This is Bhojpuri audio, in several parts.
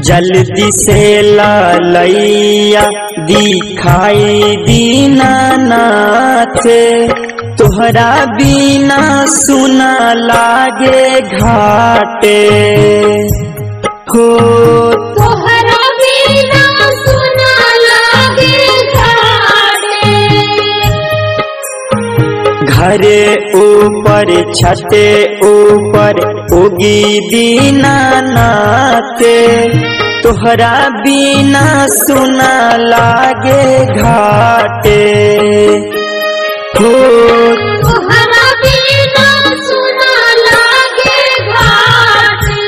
जल्दी से लालैया दिखाई दीनानाथ, तोहरा बिना सुना लागे घाटे हो। तोहरा बिना सुना लागे घाटे, घरे ऊपर छते ऊपर उगी दीनानाथ, तोहरा बिना सुना लागे घाटे हो। तोहरा बिना सुना लागे घाटे,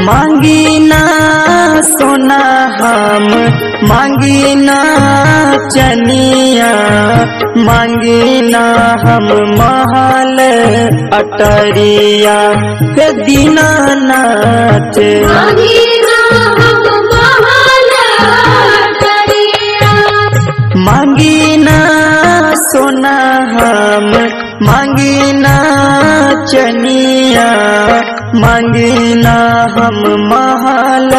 मांगी ना सोना हम मांगी ना चनिया, मांगी ना हम महल अटरिया हे दीनानाथ। मांगी ना हम महल अटरिया, मांगी ना सोना हम मांगी ना चनिया, मांगी ना हम महल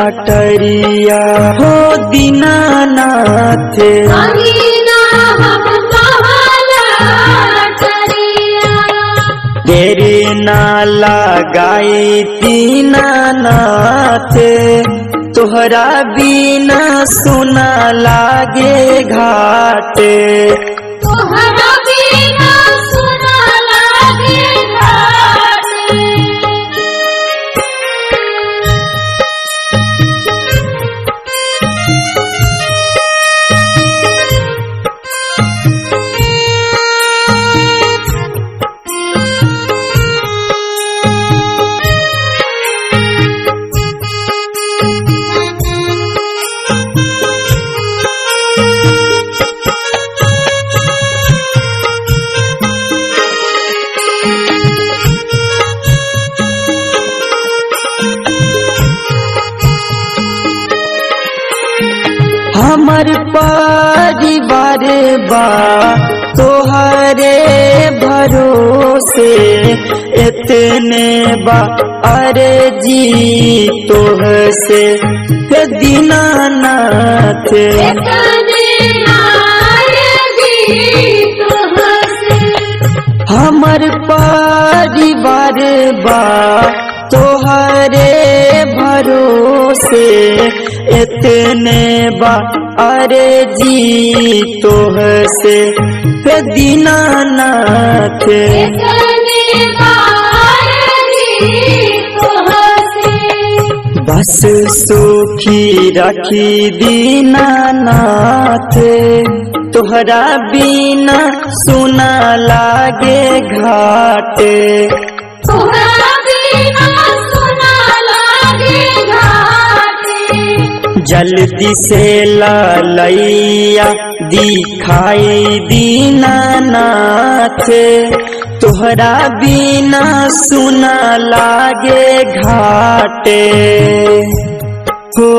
अटरिया हो दीनानाथ। मांगी ना हम महल अटरिया, तेरे ना लगाई दीनानाथ, तोहरा बिना सुना लागे घाटे। तोहरा बिना सुना लागे घाटे, हमर परिवार बा तोहरे भरोसे, इतने बा अर्जी तोह से हे दीनानाथ। इतने अर्जी तोह से, हमर परिवार बा तोहरे भरोसे, इतने बा अर्जी तोह से हे दीनानाथ। इतने अर्जी तोह से, बस सुखी रखी दीनानाथ, तोहरा बिना सुना लागे घाटे। तोहरा बिना सुना लागे घाटे, जल्दी से लालैया दिखाई दीनानाथ, तोहरा बिना सुना लागे घाटे हो।